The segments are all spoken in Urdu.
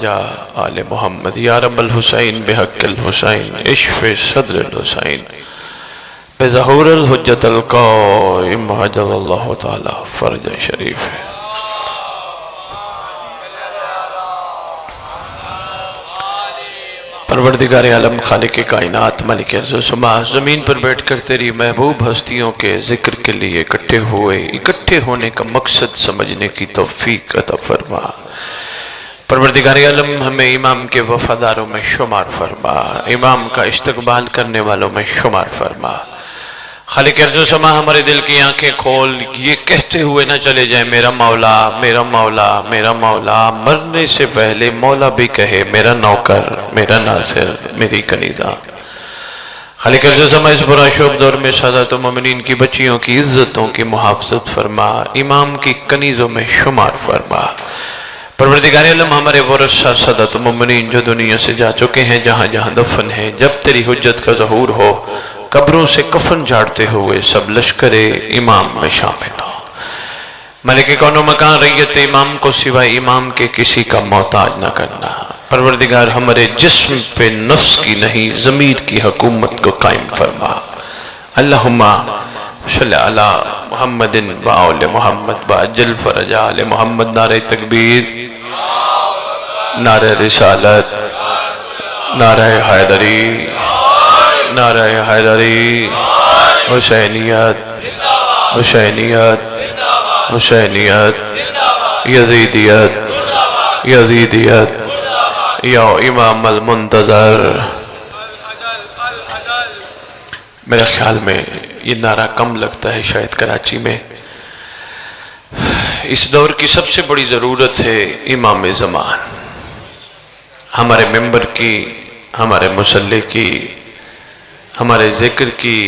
یا آل محمد یا رب الحسین بحق الحسین اشف صدر الحسین بظہور الحجت القائم عجل اللہ تعالی فرج شریف. پروردگار عالم خالق کائنات مالک ارض و سما، زمین پر بیٹھ کر تیری محبوب ہستیوں کے ذکر کے لیے اکٹھے ہونے کا مقصد سمجھنے کی توفیق عطا فرما. پروردگار عالم ہمیں امام کے وفاداروں میں شمار فرما، امام کا استقبال کرنے والوں میں شمار فرما. خالق ارض و سما، ہمارے دل کی آنکھیں کھول، یہ کہتے ہوئے نہ چلے جائیں میرا مولا میرا مولا میرا مولا. مرنے سے پہلے مولا بھی کہے میرا نوکر میرا ناصر میری کنیزہ. خالق ارض و سما، اس برا شوب دور میں سادات المومنین کی بچیوں کی عزتوں کی محافظت فرما، امام کی کنیزوں میں شمار فرما. پروردگار عالم ہمارے ورثہ سادات المومنین جو دنیا سے جا چکے ہیں، جہاں جہاں دفن ہیں، جب تیری حجت کا ظہور ہو قبروں سے کفن جھاڑتے ہوئے سب لشکر امام میں شامل ہو. ملک کون و مکان ریت امام کو سوائے امام کے کسی کا محتاج نہ کرنا. پروردگار ہمارے جسم پہ نفس کی نہیں ضمیر کی حکومت کو قائم فرما. اللہم صلی علی محمد وآل محمد وعجل فرج آل محمد. نعرہ تکبیر، نعرہ رسالت، نعرہ حیدری، نعرہ حیدری، حسینیت حسینیت حسینیت، یزیدیت یزیدیت، یا امام المنتظر. میرے خیال میں یہ نعرہ کم لگتا ہے شاید کراچی میں. اس دور کی سب سے بڑی ضرورت ہے امام زمان. ہمارے ممبر کی، ہمارے مصلی کی، ہمارے ذکر کی،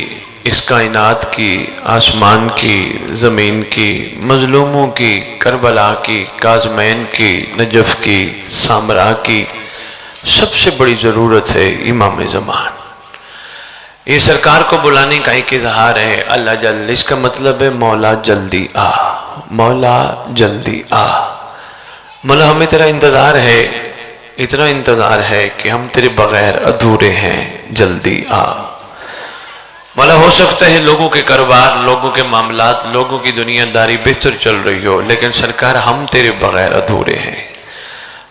اس کائنات کی، آسمان کی، زمین کی، مظلوموں کی، کربلا کی، کاظمین کی، نجف کی، سامرا کی سب سے بڑی ضرورت ہے امام زمان. یہ سرکار کو بلانے کا ایک اظہار ہے اللہ جل. اس کا مطلب ہے مولا جلدی آ، مولا جلدی آ. مولا ہمیں تیرا انتظار ہے، اتنا انتظار ہے کہ ہم تیرے بغیر ادھورے ہیں، جلدی آ. مولا ہو سکتا ہے لوگوں کے کاروبار، لوگوں کے معاملات، لوگوں کی دنیا داری بہتر چل رہی ہو، لیکن سرکار ہم تیرے بغیر ادھورے ہیں.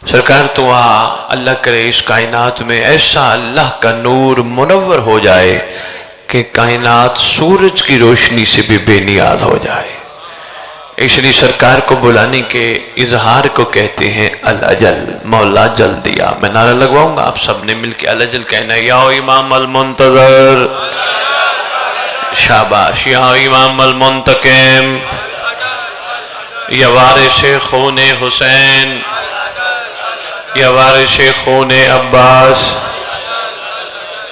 سرکار تو آ. اللہ کرے اس کائنات میں ایسا اللہ کا نور منور ہو جائے کہ کائنات سورج کی روشنی سے بھی بے نیاز ہو جائے. اس لیے سرکار کو بلانے کے اظہار کو کہتے ہیں الاجل. مولا جلدی آ. میں نعرہ لگواؤں گا، آپ سب نے مل کے الاجل کہنا ہے. یا امام المنتظر، شاباش. یا امام المنتقم، یا وارث خون حسین، یا وارث خون عباس.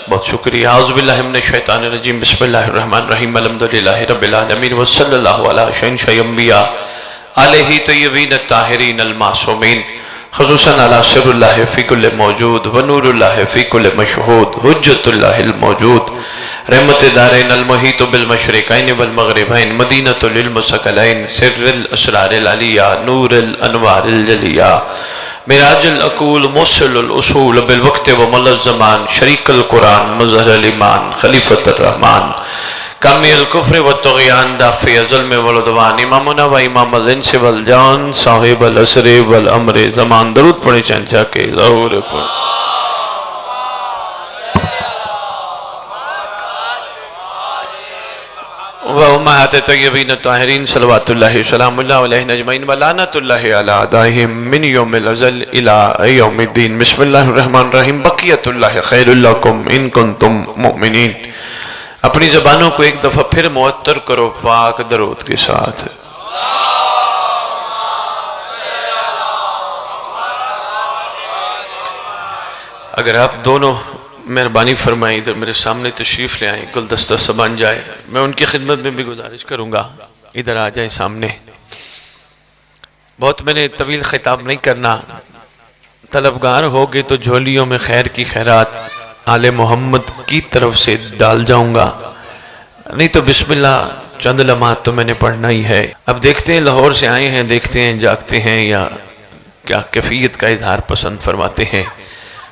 بہت شکریہ. اعوذ باللہ من الشیطان الرجیم. بسم اللہ الرحمن الرحیم. الحمدللہ رب العالمین وصلی اللہ علی شہنشاہ انبیاء علیہ طیبین الطاہرین المعصومین، خصوصاً علی سر اللہ فی کل موجود ونور اللہ فی کل مشہود، حجت اللہ الموجود، رحمت دارین المحیط بالمشرقین والمغربین، مدینۃ للمثقلین، سر الاسرار العلیہ، نور الانوار الجلیہ، معراج العقول، موصل الاصول بالوقت ومل الزمان، شریک القرآن، مظہر الایمان، خلیفۃ الرحمن، کامی الکفر والطغیان، دافع ظلم والعدوان، امامنا و امام الانس والجان، صاحب العصر والامر زمان. درود پڑھیں شہنشاہ کے ظہور پر. وَأُمَّهَاتِ طَيِّبِينَ الطَّاهِرِينَ صلوات اللہ سلام اللہ علیہ اجمعین وَلَعنَةُ اللَّهِ عَلَىٰ أَعْدَائِهِمْ مِنْ يَوْمِ الْأَزَلِ إِلَىٰ يَوْمِ الدِّينِ. بسم اللہ الرحمن الرحیم. بقیۃ اللہ خیر لکم ان کنتم مؤمنین. اپنی زبانوں کو ایک دفعہ پھر معطر کرو پاک درود کے ساتھ. اگر آپ دونوں مہربانی فرمائیں ادھر میرے سامنے تشریف لے آئیں، گلدستہ سا بن جائے. میں ان کی خدمت میں بھی گزارش کروں گا ادھر آ جائیں سامنے. بہت میں نے طویل خطاب نہیں کرنا. طلبگار ہوگے تو جھولیوں میں خیر کی خیرات آل محمد کی طرف سے ڈال جاؤں گا، نہیں تو بسم اللہ چند لمحات تو میں نے پڑھنا ہی ہے. اب دیکھتے ہیں لاہور سے آئے ہیں، دیکھتے ہیں جاگتے ہیں یا کیا کیفیت کا اظہار پسند فرماتے ہیں.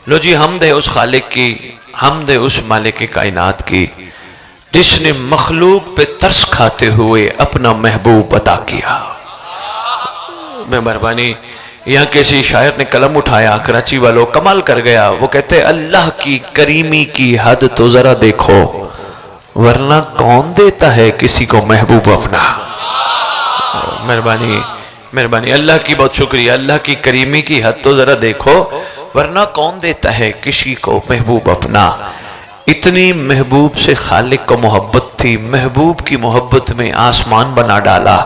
لو جی حمد ہے اس خالق کی، حمد ہے اس مالک کائنات کی جس نے مخلوق پہ ترس کھاتے ہوئے اپنا محبوب عطا کیا. میں مہربانی، یہاں کسی شاعر نے قلم اٹھایا، کراچی والوں کمال کر گیا. وہ کہتے ہیں اللہ کی کریمی کی حد تو ذرا دیکھو، ورنہ کون دیتا ہے کسی کو محبوب اپنا. مہربانی مہربانی، اللہ کی بہت شکریہ. اللہ کی کریمی کی حد تو ذرا دیکھو، ورنہ کون دیتا ہے کسی کو محبوب اپنا. اتنی محبوب سے خالق کو محبت تھی، محبوب کی محبت میں آسمان بنا ڈالا،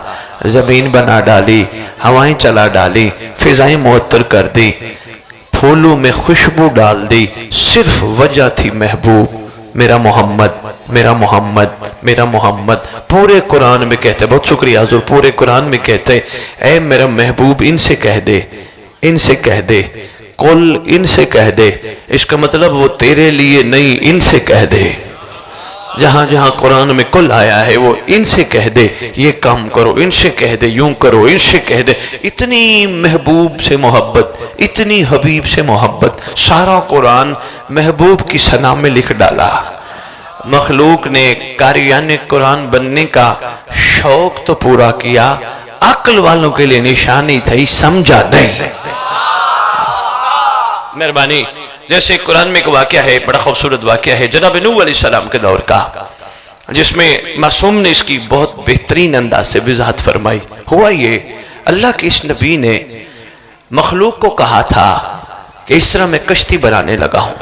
زمین بنا ڈالی، ہوائیں چلا ڈالی، فضائیں معطر کر دی، پھولوں میں خوشبو ڈال دی. صرف وجہ تھی محبوب. میرا محمد میرا محمد میرا محمد. پورے قرآن میں کہتے، بہت شکریہ حضور، پورے قرآن میں کہتے اے میرا محبوب ان سے کہہ دے، ان سے کہہ دے، کل ان سے کہہ دے. اس کا مطلب وہ تیرے لیے نہیں، ان سے کہہ دے. جہاں جہاں قرآن میں کل آیا ہے وہ ان سے کہہ دے، یہ کام کرو، ان سے کہہ دے، یوں کرو، ان سے کہہ دے. اتنی محبوب سے محبت، اتنی حبیب سے محبت. سارا قرآن محبوب کی ثنا میں لکھ ڈالا. مخلوق نے قاریان قرآن بننے کا شوق تو پورا کیا، عقل والوں کے لیے نشانی تھی، سمجھا نہیں. مہربانی، جیسے قرآن میں ایک واقعہ ہے، بڑا خوبصورت واقعہ ہے جناب نوح علیہ السلام کے دور کا، جس میں معصوم نے اس کی بہت بہترین انداز سے وضاحت فرمائی. ہوا یہ، اللہ کے اس نبی نے مخلوق کو کہا تھا کہ اس طرح میں کشتی بنانے لگا ہوں،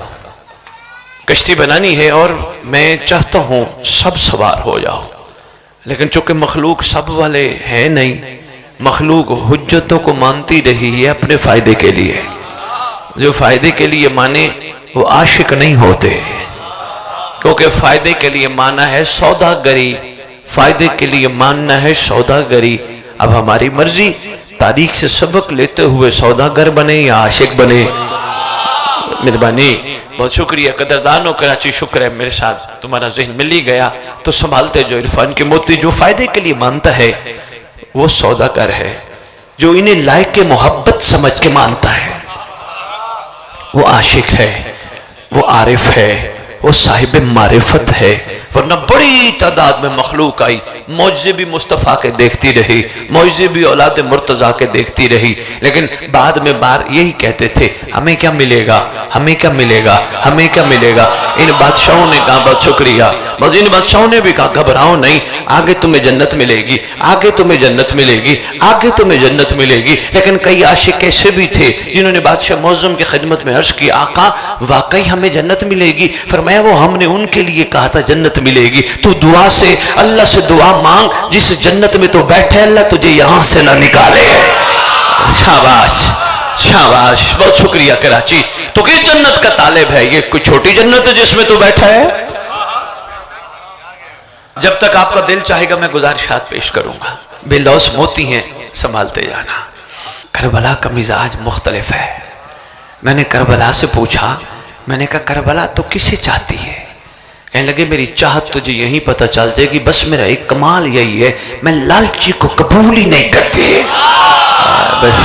کشتی بنانی ہے اور میں چاہتا ہوں سب سوار ہو جاؤ. لیکن چونکہ مخلوق سب والے ہیں نہیں، مخلوق حجتوں کو مانتی رہی ہے اپنے فائدے کے لیے. جو فائدے کے لیے مانے وہ عاشق نہیں ہوتے، کیونکہ فائدے کے لیے مانا ہے سوداگری، فائدے کے لیے ماننا ہے سوداگری. اب ہماری مرضی، تاریخ سے سبق لیتے ہوئے سوداگر بنے یا عاشق بنے. مہربانی، بہت شکریہ قدردانوں. کراچی شکر ہے میرے ساتھ تمہارا ذہن مل ہی گیا تو سنبھالتے جو عرفان کے موتی. جو فائدے کے لیے مانتا ہے وہ سوداگر ہے، جو انہیں لائق کے محبت سمجھ کے مانتا ہے وہ عاشق ہے، وہ عارف ہے، وہ صاحب معرفت ہے. ورنہ بڑی تعداد میں مخلوق آئی، معجزے بھی مصطفیٰ کے دیکھتی رہی، معجزے بھی اولاد مرتضیٰ کے دیکھتی رہی، لیکن بعد میں بار یہی کہتے تھے ہمیں کیا ملے گا، ہمیں کیا ملے گا، ہمیں کیا ملے گا. ان بادشاہوں نے کہا بہت شکریہ، بس ان بادشاہوں نے بھی کہا گھبراؤ نہیں، آگے تمہیں جنت ملے گی، آگے تمہیں جنت ملے گی، آگے تمہیں جنت ملے گی. لیکن کئی عاشق ایسے بھی تھے جنہوں نے بادشاہ معظم کی خدمت میں عرض کی آقا واقعی ہمیں جنت ملے گی. فرمایا وہ ہم نے ان کے لیے کہا تھا جنت ملے گی. تو دعا سے اللہ سے دعا مانگ، جس جنت میں تو بیٹھے اللہ تجھے یہاں سے نہ نکالے. شاباش شاباش، بہت شکریہ کراچی. تو کس جنت کا طالب ہے؟ یہ کوئی چھوٹی جنت ہے جس میں تو بیٹھا ہے؟ جب تک آپ کا دل چاہے گا میں گزارشات پیش کروں گا. بے لوث موتی ہیں، سنبھالتے جانا. کربلا کا مزاج مختلف ہے. میں نے کربلا سے پوچھا، میں نے کہا کربلا تو کسے چاہتی ہے؟ کہنے لگے میری چاہت تجھے یہیں پتہ چل جائے گی، بس میرا ایک کمال یہی ہے میں لالچی کو قبول ہی نہیں کرتی.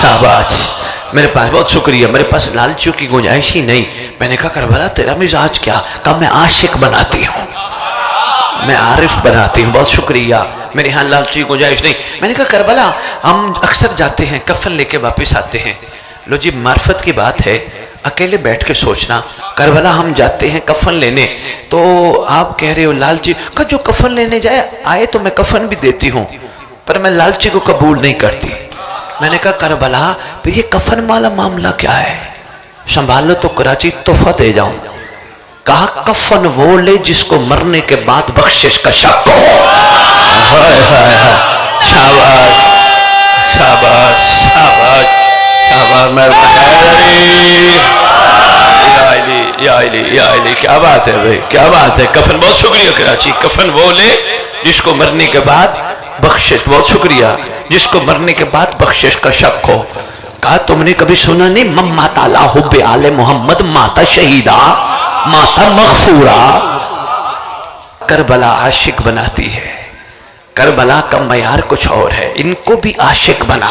شاباش، میرے پاس بہت شکریہ، میرے پاس لالچیوں کی گنجائش ہی نہیں. میں نے کہا کربلا تیرا مزاج کیا؟ کہا میں عاشق بناتی ہوں، میں عارف بناتی ہوں. بہت شکریہ، میرے ہاں لالچی گنجائش نہیں. میں نے کہا کربلا ہم اکثر جاتے ہیں کفن لے کے واپس آتے ہیں. لو جی معرفت کی بات ہے، اکیلے بیٹھ کے سوچنا. کربلا ہم جاتے ہیں کفن لینے تو آپ کہہ رہے ہو لالچی کا، جو کفن لینے جائے آئے تو میں کفن بھی دیتی ہوں پر میں لالچی کو قبول نہیں کرتی. میں نے کہا کربلا پھر یہ کفن والا معاملہ کیا ہے؟ سنبھالو تو کراچی تحفہ دے جاؤں. کہا کفن وہ لے جس کو مرنے کے بعد بخشش کا شک ہو. شاباش شاباش شاباش شاباش. کیا بات ہے بھائی، کیا بات ہے. کفن، بہت شکریہ کراچی. کفن وہ لے جس کو مرنے کے بعد بخشش، بہت شکریہ، جس کو مرنے کے بعد بخشش کا شک ہو. کہا تم نے کبھی سنا نہیں من مات علی حب آل محمد ماتا شہیدہ ماتا مغفورا. کربلا عاشق بناتی ہے. کربلا کا معیار کچھ اور ہے. ان کو بھی عاشق بنا،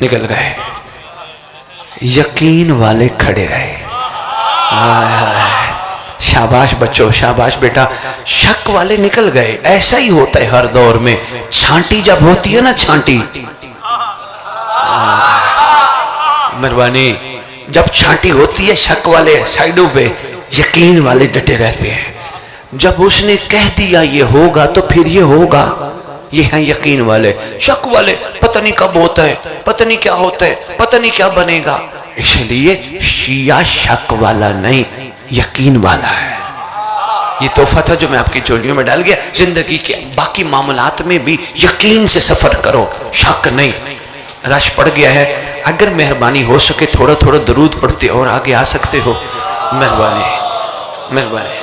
نکل گئے، یقین والے کھڑے رہے۔ شاباش بچوں، شاباش بیٹا، شک والے نکل گئے۔ ایسا ہی ہوتا ہے ہر دور میں، چھانٹی جب ہوتی ہے نا، چھانٹی، مہربانی، جب چھانٹی ہوتی ہے شک والے سائیڈوں پہ، یقین والے ڈٹے رہتے ہیں۔ جب اس نے کہہ دیا یہ ہوگا تو پھر یہ ہوگا، یہ ہیں یقین والے۔ شک والے پتہ نہیں کب ہوتا ہے، پتہ نہیں کیا ہوتا ہے، پتہ نہیں کیا بنے گا۔ اس لیے شیعہ شک والا نہیں، یقین والا ہے۔ یہ تحفہ تھا جو میں آپ کی چولیوں میں ڈال گیا۔ زندگی کے باقی معاملات میں بھی یقین سے سفر کرو، شک نہیں۔ رش پڑ گیا ہے، اگر مہربانی ہو سکے تھوڑا تھوڑا درود پڑھتے اور آگے آ سکتے ہو، مہربانی مہربانی۔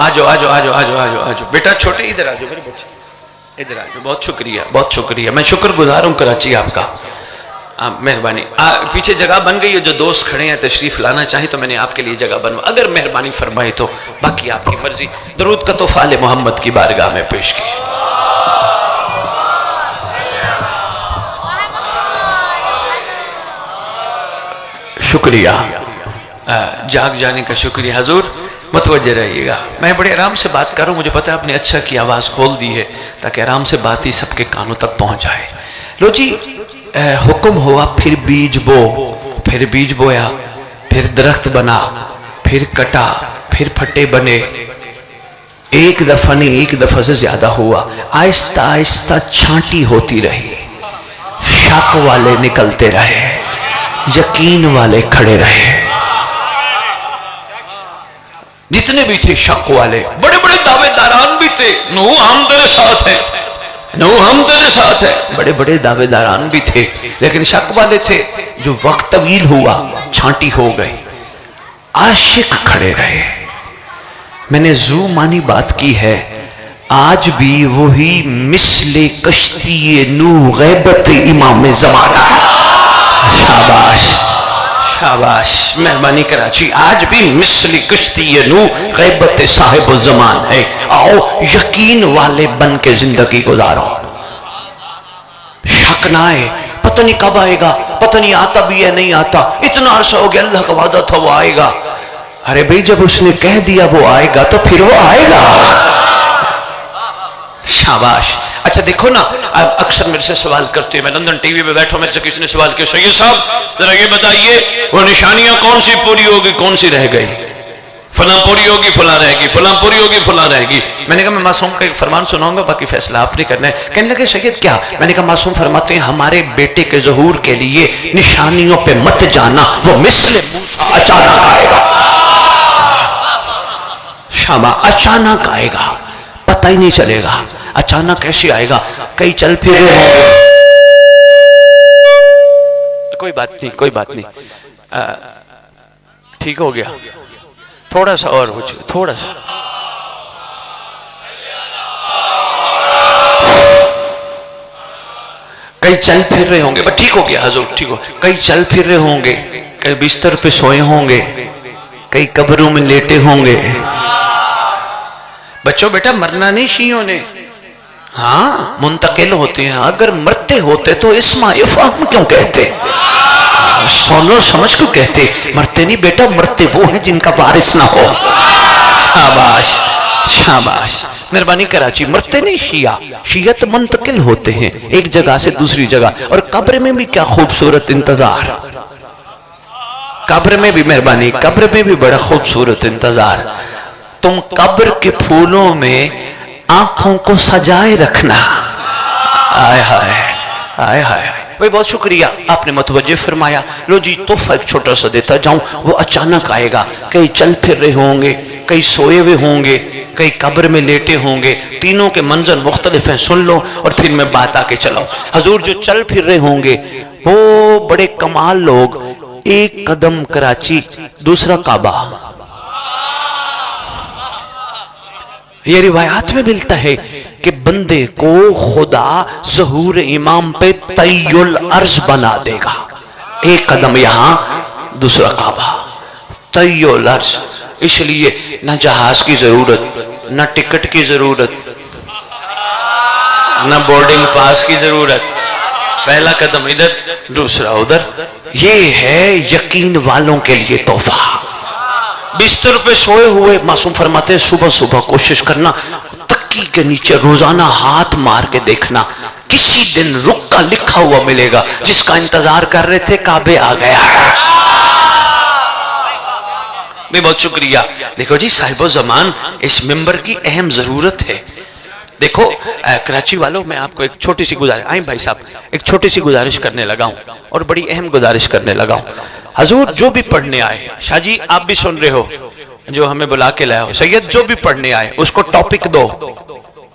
آجو آجو آجو آجو آجو آجو بیٹا چھوٹے، ادھر آجو میرے بچے، ادھر آجو۔ بہت شکریہ، بہت شکریہ، میں شکر گزار ہوں کراچی آپ کا، مہربانی۔ پیچھے جگہ بن گئی ہے، جو دوست کھڑے ہیں تشریف لانا چاہیں تو میں نے آپ کے لیے جگہ بنوا، اگر مہربانی فرمائے تو، باقی آپ کی مرضی۔ درود کا تحفہ آل محمد کی بارگاہ میں پیش کی۔ شکریہ، جاگ جانے کا شکریہ۔ حضور متوجہ رہیے گا، میں بڑے آرام سے بات کر رہا ہوں، مجھے پتا ہے آپ نے اچھا کی آواز کھول دی ہے تاکہ آرام سے بات ہی سب کے کانوں تک پہنچ جائے۔ لو جی، حکم ہوا پھر بیج بو، پھر بیج بویا، پھر درخت بنا، پھر کٹا، پھر پھٹے بنے۔ ایک دفعہ نہیں، ایک دفعہ سے زیادہ ہوا، آہستہ آہستہ چھانٹی ہوتی رہی، شک والے نکلتے رہے، یقین والے کھڑے رہے۔ جتنے بھی تھے شک والے، بڑے بڑے دعوے داران بھی تھے، نو ہم تیرے ساتھ ہیں، نو ہم تیرے ساتھ ہیں، بڑے بڑے دعوے داران بھی تھے، لیکن شک والے تھے۔ جو وقت طویل ہوا چھانٹی ہو گئی، عاشق کھڑے رہے۔ میں نے زو مانی بات کی ہے، آج بھی وہی مثل کشتی نو غیبت امام زمانہ ہے۔ شاباش شاباش، مہربانی کراچی، آج بھی مثل کشتی نو غیبت صاحب الزمان ہے۔ آؤ یقین والے بن کے زندگی گزارو، شک نہ آئے، پتہ نہیں کب آئے گا، پتہ نہیں آتا بھی ہے نہیں آتا، اتنا عرصہ ہو گیا، اللہ کا وعدہ تھا وہ آئے گا۔ ارے بھئی جب اس نے کہہ دیا وہ آئے گا تو پھر وہ آئے گا۔ شاباش۔ اچھا دیکھو نا، اکثر میرے سے سوال کرتے ہیں، میں لندن ٹی وی پہ بیٹھا ہوں، میرے سے کسی نے سوال کیا، سید صاحب ذرا یہ بتائیے وہ نشانیاں کون سی پوری ہوگی کون سی رہ گئی، فلاں پوری ہوگی فلاں رہ گی، فلاں پوری ہوگی فلاں رہ گی۔ میں نے کہا میں معصوم کا ایک فرمان سناؤں گا، باقی فیصلہ آپ نے کرنا ہے۔ کہنے لگے سید کیا؟ میں نے کہا معصوم فرماتے ہیں ہمارے بیٹے کے ظہور کے لیے نشانیوں پہ مت جانا، وہ مثل موسیٰ اچانک آئے گا۔ شاباش، اچانک آئے گا، پتہ ہی نہیں چلے گا، اچانک ایسے آئے گا، کئی چل پھر رہے ہوں گے۔ کوئی بات نہیں، کوئی بات نہیں، ٹھیک ہو گیا، تھوڑا سا اور ہو چکا، تھوڑا سا۔ کئی چل پھر رہے ہوں گے، بس ٹھیک ہو گیا حضور، ٹھیک ہو، کئی چل پھر رہے ہوں گے، کئی بستر پہ سوئے ہوں گے، کئی قبروں میں لیٹے ہوں گے۔ بچوں بیٹا مرنا نہیں شیعوں نے، ہاں منتقل ہوتے ہیں، اگر مرتے ہوتے تو اسمع افہم کیوں کہتے، سنو سمجھ کو کہتے، مرتے نہیں بیٹا، مرتے وہ ہیں جن کا وارث نہ ہو۔ شاباش شاباش، مہربانی کراچی، مرتے نہیں شیعہ، شیعہ تو منتقل ہوتے ہیں ایک جگہ سے دوسری جگہ۔ اور قبر میں بھی کیا خوبصورت انتظار، قبر میں بھی مہربانی، قبر میں بھی بڑا خوبصورت انتظار۔ تم قبر کے پھولوں میں آنکھوں کو سجائے رکھنا۔ آئے ہائے آئے ہائے، بھئی بہت شکریہ آپ نے متوجہ فرمایا۔ لو جی تحفہ ایک چھوٹا سا دیتا جاؤں، وہ اچانک آئے گا، کئی چل پھر رہے ہوں گے، کئی سوئے ہوئے ہوں گے، کئی قبر میں لیٹے ہوں گے، تینوں کے منظر مختلف ہیں، سن لو اور پھر میں بات آ کے چلاؤں۔ حضور جو چل پھر رہے ہوں گے وہ بڑے کمال لوگ، ایک قدم کراچی دوسرا کعبہ۔ یہ روایات میں ملتا ہے کہ بندے کو خدا ظہور امام پہ طی الارض بنا دے گا، ایک قدم یہاں دوسرا کعبہ، طی الارض۔ اس لیے نہ جہاز کی ضرورت، نہ ٹکٹ کی ضرورت، نہ بورڈنگ پاس کی ضرورت، پہلا قدم ادھر دوسرا ادھر. یہ ہے یقین والوں کے لیے تحفہ. بستر پہ سوئے ہوئے معصوم فرماتے ہیں صبح صبح کوشش کرنا تکی کے نیچے روزانہ ہاتھ مار کے دیکھنا، کسی دن رکا لکھا ہوا ملے گا. جس کا انتظار کر رہے تھے کعبے آ گیا. میں بہت شکریہ. دیکھو جی صاحب و زمان اس ممبر کی اہم ضرورت ہے. دیکھو کراچی والوں میں آپ کو ایک چھوٹی سی گزارش، آئیں بھائی صاحب، ایک چھوٹی سی گزارش کرنے لگا ہوں اور بڑی اہم گزارش کرنے لگا ہوں. حضور جو بھی پڑھنے آئے، شاہ جی آپ بھی سن رہے ہو جو ہمیں بلا کے لایا ہو، سید جو بھی پڑھنے آئے اس کو ٹاپک دو،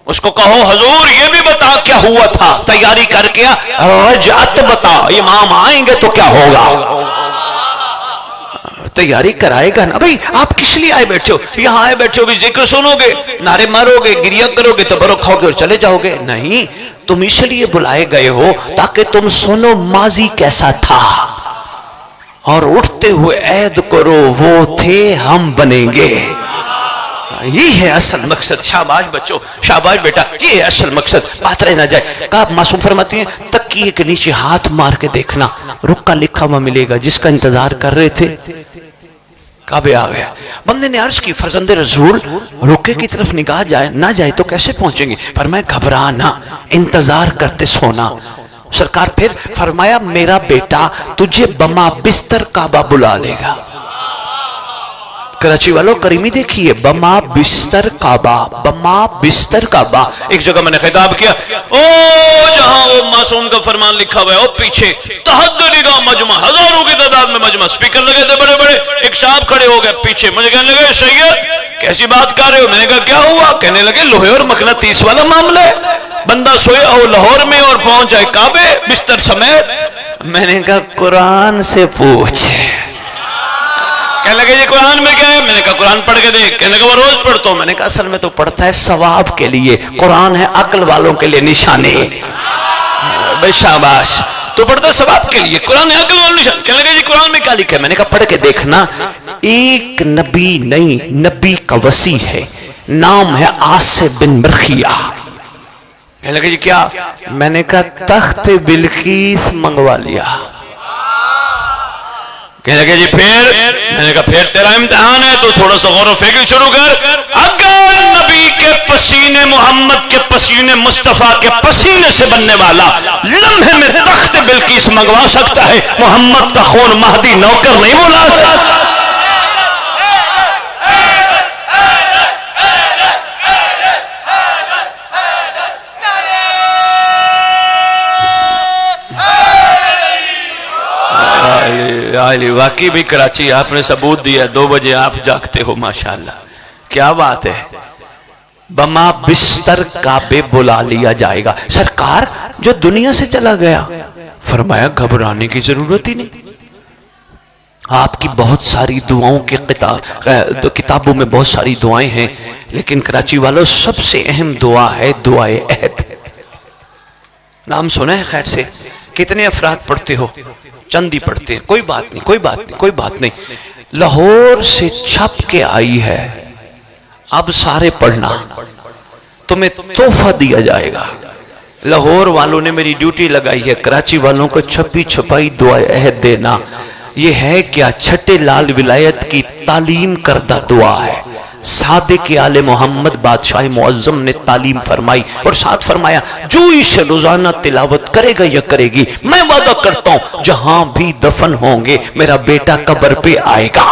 اس کو کہو حضور یہ بھی بتا کیا ہوا تھا، تیاری کر کے رجعت بتا، امام آئیں گے تو کیا ہوگا. تیاری کرائے گا نا بھائی. آپ کس لیے آئے بیٹھے ہو؟ یہاں آئے بیٹھے ہو بھی ذکر سنو گے، نعرے مارو گے، گریہ کرو گے، تبرک کھاؤ گے اور چلے جاؤ گے؟ نہیں، تم اس لیے بلائے گئے ہو تاکہ تم سنو ماضی کیسا تھا اور اٹھتے ہوئے عہد کرو وہ تھے ہم بنیں گے. یہ ہے اصل مقصد. شاباش بچوں، شاباش بیٹا، یہ ہے اصل مقصد. بات رہ نہ جائے. کہا معصوم فرماتی ہیں تکیے کے نیچے ہاتھ مار کے دیکھنا، رکا لکھا ہوا ملے گا. جس کا انتظار کر رہے تھے کعبے آ گیا. بندے نے عرض کی فرزند رسول رکے کی طرف نگاہ جائے نہ جائے تو کیسے پہنچیں گے؟ فرمایا گھبرانا، انتظار کرتے سونا. سرکار پھر فرمایا میرا بیٹا تجھے بما بستر کعبہ بلا لے گا. کراچی والوں کریمی دیکھیے، بما بستر کعبہ، بما بستر کعبہ. ایک جگہ میں نے خطاب کیا، او جہاں وہ معصوم کا فرمان لکھا ہوا ہے او پیچھے تحدری کا مجمع، ہزاروں کی تعداد میں مجمع، سپیکر لگے تھے بڑے بڑے. ایک صاحب کھڑے ہو گئے پیچھے، مجھے کہنے لگے سید کیسی بات کر رہے ہو؟ میں نے کہا کیا ہوا؟ کہنے لگے لوہے اور مقناطیس والا معاملہ ہے. بندہ سویا ہو لاہور میں اور پہنچ جائے کعبے بستر سمیت. میں نے کہا قرآن سے پوچھ. کہنے لگے یہ قرآن میں کیا ہے؟ میں نے کہا قرآن پڑھ کے دیکھ. کہنے لگا وہ روز پڑھتا ہوں. میں نے کہا اصل میں تو پڑھتا ہے ثواب کے لیے، قرآن ہے عقل والوں کے لیے نشانی. بے شاباش، تو پڑھتا ہے ثواب کے لیے، قرآن ہے عقل والوں نشان. کہنے لگے جی قرآن میں کیا لکھا ہے؟ میں نے کہا پڑھ کے دیکھنا. ایک نبی نہیں، نبی کا وسیع ہے، نام ہے عاصم بن برخیہ. کہنے لگے جی کیا؟ میں نے کہا تخت بلقیس منگوا لیا. کہنے لگے جی پھر؟ میں نے کہا پھر تیرا امتحان ہے تو تھوڑا سا غور و فکر شروع کر. اگر نبی کے پسینے، محمد کے پسینے، مصطفیٰ کے پسینے سے بننے والا لمحے میں تخت بلقیس منگوا سکتا ہے، محمد کا خون مہدی نوکر نہیں بلا سکتا. واقعی بھی کراچی آپ نے ثبوت دیا، 2 بجے آپ جاگتے ہو، ماشاءاللہ کیا بات ہے. بما بستر کعبے بلا لیا جائے گا. سرکار جو دنیا سے چلا گیا، فرمایا گھبرانے کی ضرورت ہی نہیں. آپ کی بہت ساری دعاؤں کے کتابوں میں بہت ساری دعائیں ہیں، لیکن کراچی والوں سب سے اہم دعا ہے دعائے عہد. نام سنا ہے خیر سے؟ کتنے افراد پڑھتے ہو؟ چند ہی پڑھتے ہیں. کوئی بات نہیں، کوئی بات نہیں، کوئی بات نہیں. لاہور سے چھپ کے آئی ہے، اب سارے پڑھنا، تمہیں تحفہ دیا جائے گا. لاہور والوں نے میری ڈیوٹی لگائی ہے کراچی والوں کو چھپی چھپائی دعائے عہد دینا. یہ ہے کیا؟ چھٹے لال ولایت کی تعلیم کردہ دعا ہے. صادق آل محمد بادشاہ معظم نے تعلیم فرمائی اور ساتھ فرمایا جو اسے روزانہ تلاوت کرے گا یا کرے گی، میں وعدہ کرتا ہوں جہاں بھی دفن ہوں گے میرا بیٹا قبر پہ آئے گا.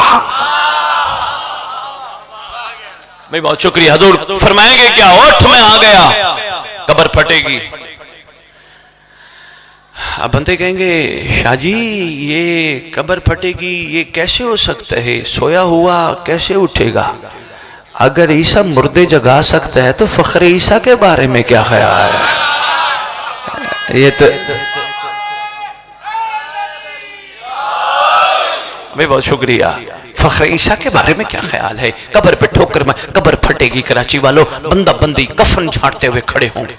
بھائی بہت شکریہ. حضور فرمائیں گے کیا؟ اٹھ میں آ گیا، قبر پھٹے گی. اب بندے کہیں گے شاہ جی یہ قبر پھٹے گی یہ کیسے ہو سکتا ہے؟ سویا ہوا کیسے اٹھے گا؟ اگر عیسیٰ مردے جگا سکتا ہے تو فخر عیسیٰ کے بارے میں کیا خیال ہے؟ یہ تو بھائی بہت شکریہ. فخر عیسیٰ کے بارے میں کیا خیال ہے؟ قبر پہ ٹھوکر میں قبر پھٹے گی. کراچی والوں بندہ بندی کفن جھاڑتے ہوئے کھڑے ہوں گے.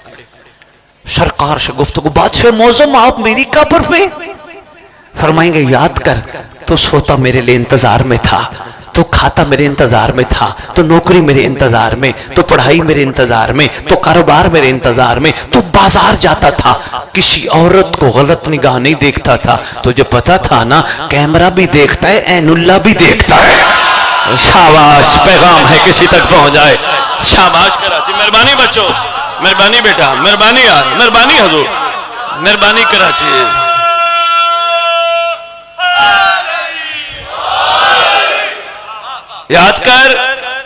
سرکار سے گفتگو، بادشاہ معظم آپ میری قبر پہ؟ فرمائیں گے یاد کر تو سوتا میرے لیے انتظار میں تھا، تو کھاتا میرے انتظار میں تھا، تو نوکری میرے انتظار میں، تو پڑھائی میرے انتظار میں، تو کاروبار میرے انتظار میں، تو بازار جاتا تھا، کسی عورت کو غلط نگاہ نہیں دیکھتا تھا۔ تجھے پتا تھا نا کیمرہ بھی دیکھتا ہے، عین اللہ بھی دیکھتا ہے۔ شاباش، پیغام ہے کسی تک پہنچ جائے۔ شاباش کراچی، مہربانی بچوں، مہربانی بیٹا، مہربانی یار، مہربانی حضور، مہربانی کراچی۔ یاد کر،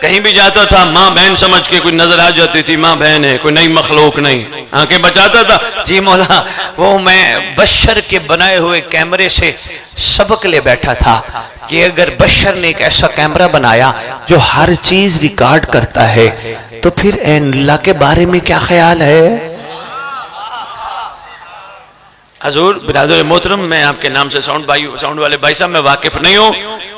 کہیں بھی جاتا تھا ماں بہن سمجھ کے کوئی نظر آ جاتی تھی، ماں بہن ہے، کوئی نئی مخلوق نہیں، آنکھیں بچاتا تھا۔ جی مولا، وہ میں بشر کے بنائے ہوئے کیمرے سے سبق لے بیٹھا تھا کہ اگر بشر نے ایک ایسا کیمرہ بنایا جو ہر چیز ریکارڈ کرتا ہے تو پھر این اللہ کے بارے میں کیا خیال ہے؟ حضور برادر محترم، میں آپ کے نام سے ساؤنڈ والے بھائی صاحب میں واقف نہیں ہوں۔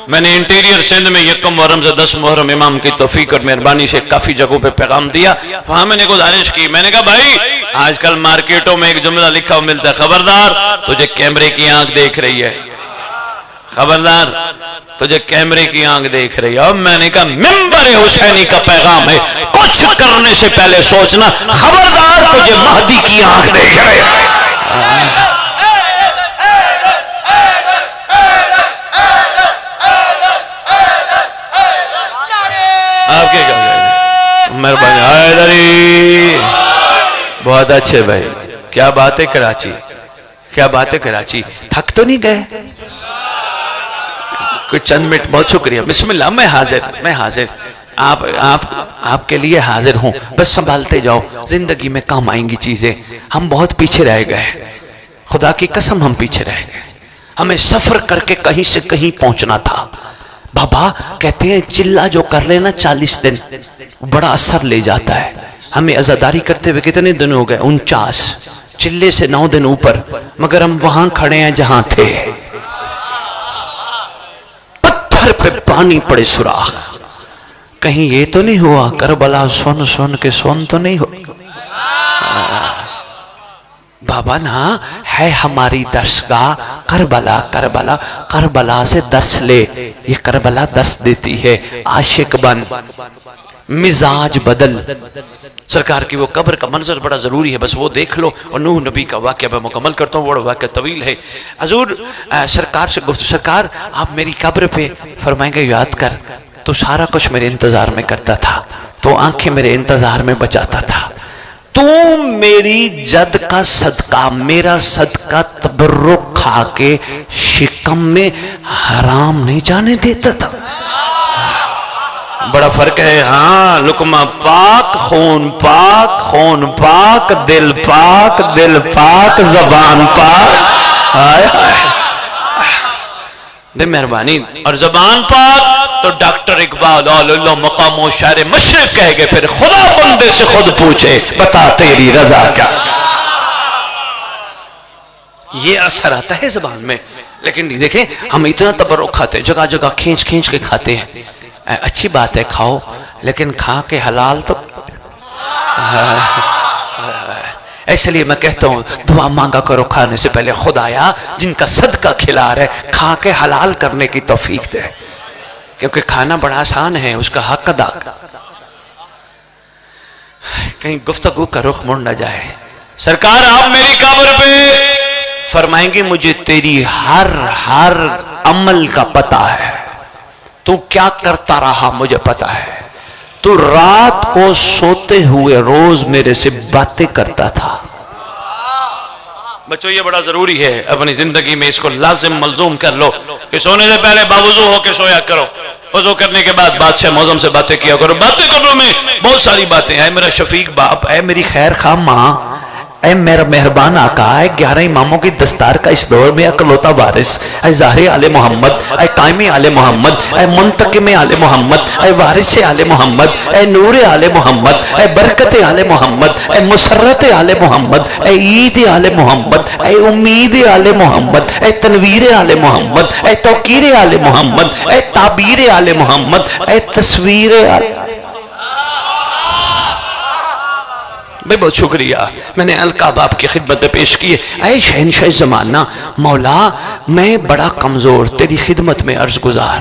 میں نے انٹیریئر سندھ میں یکم محرم سے 10 محرم امام کی توفیق اور مہربانی سے کافی جگہوں پہ پیغام دیا۔ وہاں میں نے گزارش کی، میں نے کہا بھائی آج کل مارکیٹوں میں ایک جملہ لکھا ہوا ملتا ہے، خبردار تجھے کیمرے کی آنکھ دیکھ رہی ہے، خبردار تجھے کیمرے کی آنکھ دیکھ رہی ہے۔ اور میں نے کہا ممبر حسینی کا پیغام ہے، کچھ کرنے سے پہلے سوچنا، خبردار تجھے مہدی کی آنکھ دیکھ رہی ہے۔ آپ کے مہربانی حیدری، بہت اچھے بھائی، کیا بات ہے کراچی، کیا بات ہے کراچی۔ تھک تو نہیں گئے؟ کوئی چند منٹ، بہت شکریہ، بسم اللہ، میں حاضر، آپ کے لیے حاضر ہوں، بس سنبھالتے جاؤ، زندگی میں کام آئیں گی چیزیں۔ ہم بہت پیچھے رہ گئے، خدا کی قسم ہم پیچھے رہ گئے، ہمیں سفر کر کے کہیں سے کہیں پہنچنا تھا۔ بابا کہتے ہیں چلہ جو کر لینا 40 دن بڑا اثر لے جاتا ہے۔ ہمیں عزاداری کرتے ہوئے کتنے دن ہو گئے؟ 49، چلے سے 9 دن اوپر، مگر ہم وہاں کھڑے ہیں جہاں تھے، پتھر پہ پانی پڑے سوراخ۔ کہیں یہ تو نہیں ہوا کربلا سن سن کے سن تو نہیں ہو؟ بابا نا ہے ہماری درسگاہ کربلا، کربلا کربلا سے درس لے، یہ کربلا درس دیتی ہے، عاشق بن، مزاج بدل۔ سرکار کی وہ قبر کا منظر بڑا ضروری ہے، بس وہ دیکھ لو، اور نوح نبی کا واقعہ میں مکمل کرتا ہوں، بڑا واقعہ طویل ہے۔ حضور سرکار سے گفتگو، سرکار آپ میری قبر پہ فرمائیں گے یاد کر تو سارا کچھ میرے انتظار میں کرتا تھا، تو آنکھیں میرے انتظار میں بچاتا تھا، تو میری جد کا صدقہ، میرا صدقہ تبرک کھا کے شکم میں حرام نہیں جانے دیتا تھا۔ بڑا فرق ہے، ہاں، لقمہ پاک، خون پاک، خون پاک، دل پاک، دل پاک، زبان پاک، ہائے ہائے بے مہربانی، اور زبان پاک تو ڈاکٹر اقبال اللہ مقام و شاعر مشرق کہہ گئے، پھر خدا بندے سے خود پوچھے بتا تیری رضا کیا۔ یہ اثر آتا ہے زبان میں، لیکن دیکھیں ہم اتنا تبرک کھاتے ہیں، جگہ جگہ کھینچ کھینچ کے کھاتے ہیں۔ اچھی بات ہے کھاؤ، لیکن کھا کے حلال تو اس لیے میں کہتا ہوں دعا مانگا کرو کھانے سے پہلے، خدایا جن کا صدقہ کھلا رہے کھا کے حلال کرنے کی توفیق دے، کیونکہ کھانا بڑا آسان ہے، اس کا حق ادا۔ کہیں گفتگو کا رخ مڑ نہ جائے۔ سرکار آپ میری قبر پہ فرمائیں گے مجھے تیری ہر عمل کا پتہ ہے، تو کیا کرتا رہا مجھے پتہ ہے، تو رات کو سوتے ہوئے روز میرے سے باتیں کرتا تھا۔ بچوں یہ بڑا ضروری ہے، اپنی زندگی میں اس کو لازم ملزوم کر لو کہ سونے سے پہلے باوضو ہو کے سویا کرو، وضو کرنے کے بعد بادشاہ معظم سے باتیں کیا کرو۔ باتیں کرنے میں بہت ساری باتیں، اے میرا شفیق باپ، اے میری خیر خواہ ماں، اے میرا مہربان آقا، اے 11 اماموں کی دستار کا اس دور میں اکلوتا وارث، اے ظاہر آل محمد، اے قائم آل محمد، اے منتقم آل محمد، اے وارث آل محمد، اے نور آل محمد، اے برکت آل محمد، اے مسرت آل محمد، اے عید آل محمد، اے امید آل محمد، اے تنویر آل محمد، اے توقیر آل محمد، اے تعبیر آل محمد، اے تصویر آل۔ بے بہت شکریہ، میں نے القاب آپ کی خدمت میں پیش کیے۔ اے شہنشاہ زمانہ، مولا میں بڑا کمزور، تیری خدمت میں عرض گزار،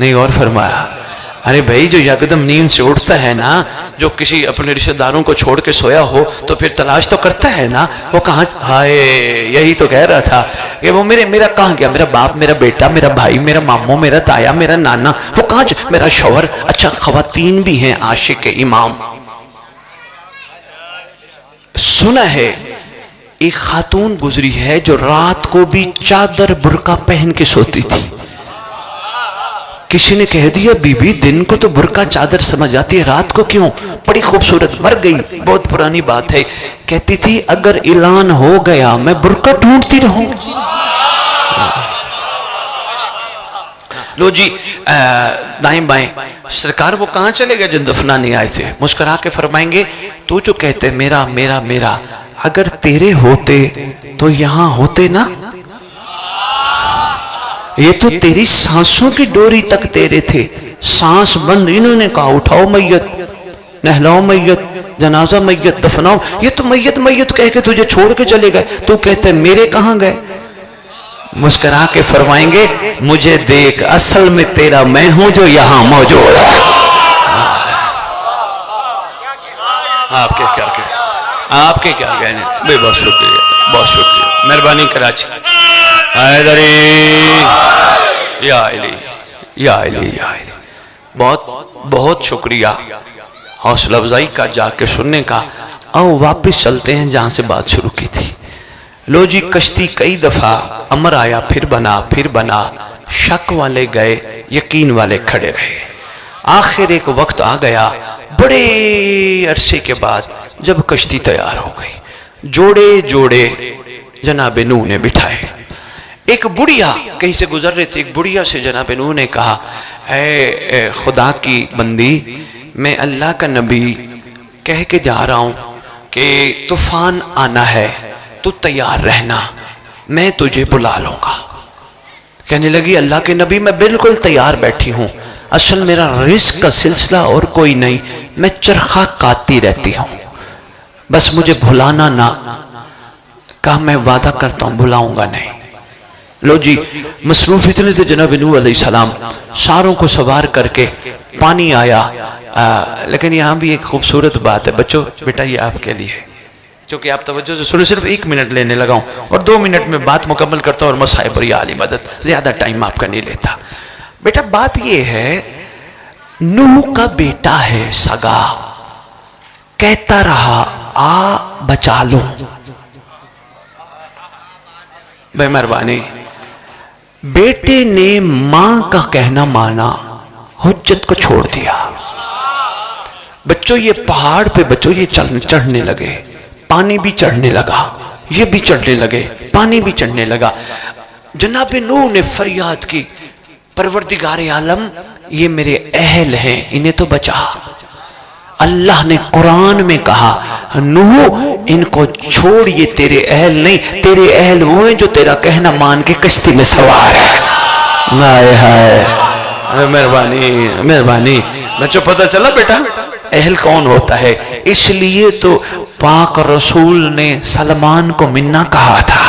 نہیں غور فرمایا؟ ارے بھائی جو یکدم نیند سے اٹھتا ہے نا، جو کسی اپنے رشتہ داروں کو چھوڑ کے سویا ہو تو پھر تلاش تو کرتا ہے نا، وہ کہاں، ہائے یہی تو کہہ رہا تھا کہ وہ میرا کہاں گیا، میرا باپ، میرا بیٹا، میرا بھائی، میرا ماموں، میرا تایا، میرا نانا، وہ کہاں، میرا شوہر۔ اچھا خواتین بھی ہیں عاشق امام۔ سنا ہے ایک خاتون گزری ہے جو رات کو بھی چادر برقع پہن کے سوتی تھی۔ کسی نے کہہ دیا بی بی دن کو تو برقع چادر سمجھ آتی ہے، رات کو کیوں؟ بڑی خوبصورت، مر گئی، بہت پرانی بات ہے۔ کہتی تھی اگر اعلان ہو گیا میں برقع ڈھونڈتی رہوں۔ لو جی دائیں بائیں سرکار وہ کہاں چلے گئے جو دفنانے آئے تھے؟ مسکرا کے فرمائیں گے تو جو کہتے میرا میرا میرا، اگر تیرے ہوتے تو یہاں ہوتے نا، یہ تو تیری سانسوں کی ڈوری تک تیرے تھے، سانس بند انہوں نے کہا اٹھاؤ میت، نہلاؤ میت، جنازہ میت، دفناؤ، یہ تو میت میت کہہ کے تجھے چھوڑ کے چلے گئے، تو کہتے میرے کہاں گئے؟ مسکرا کے فرمائیں گے مجھے دیکھ اصل میں تیرا میں ہوں جو یہاں موجود ہے۔ آپ کے کیا کہنے؟ بہت شکریہ، بہت شکریہ، مہربانی کراچی، حیدری، یا علی، یا علی، یا علی، بہت بہت شکریہ حوصلہ افزائی کا، جا کے سننے کا۔ آؤ واپس چلتے ہیں جہاں سے بات شروع کی تھی۔ لو جی کشتی کئی دفعہ امر آیا، پھر بنا، شک والے گئے، یقین والے کھڑے رہے۔ آخر ایک وقت آ گیا بڑے عرصے کے بعد جب کشتی تیار ہو گئی، جوڑے جناب نوح نے بٹھائے۔ ایک بڑھیا کہیں سے گزر رہے تھے، ایک بڑھیا سے جناب نوح نے کہا اے خدا کی بندی، میں اللہ کا نبی کہہ کے جا رہا ہوں کہ طوفان آنا ہے، تو تیار رہنا، میں تجھے بلا لوں گا۔ کہنے لگی اللہ کے نبی میں بالکل تیار بیٹھی ہوں، اصل میرا رزق کا سلسلہ اور کوئی نہیں، میں چرخہ کاٹتی رہتی ہوں، بس مجھے بھلانا نہ۔ کہا میں وعدہ کرتا ہوں بھلاؤں گا نہیں۔ لو جی مصروف اتنے تھے جناب نوح علیہ السلام، ساروں کو سوار کر کے پانی آیا۔ لیکن یہاں بھی ایک خوبصورت بات ہے بچوں، بیٹا یہ آپ کے لیے، چونکہ آپ توجہ سے سنیں، صرف 1 منٹ لینے لگا ہوں اور 2 منٹ میں بات مکمل کرتا ہوں اور مصائب اور یا علی مدد، زیادہ ٹائم آپ کا نہیں لیتا۔ بیٹا بات یہ ہے نوح کا بیٹا ہے سگا، کہتا رہا آ بچا لو، بے مہربانی، بیٹے نے ماں کا کہنا مانا، حجت کو چھوڑ دیا۔ بچوں یہ پہاڑ پہ بچوں یہ چڑھنے لگے، پانی بھی چڑھنے لگا، یہ بھی چڑھنے لگے، پانی بھی چڑھنے لگا۔ جناب نوح نے فریاد کی پروردگار عالم یہ میرے اہل ہیں، انہیں تو بچا۔ اللہ نے قرآن میں کہا نوح ان کو چھوڑ، یہ تیرے اہل نہیں، تیرے اہل وہ ہیں جو تیرا کہنا مان کے کشتی میں سوار ہے۔ ہائے ہائے، مہربانی مہربانی۔ بچوں پتہ چلا بیٹا اہل کون ہوتا ہے؟ اس لیے تو پاک رسول نے سلمان کو منا کہا تھا،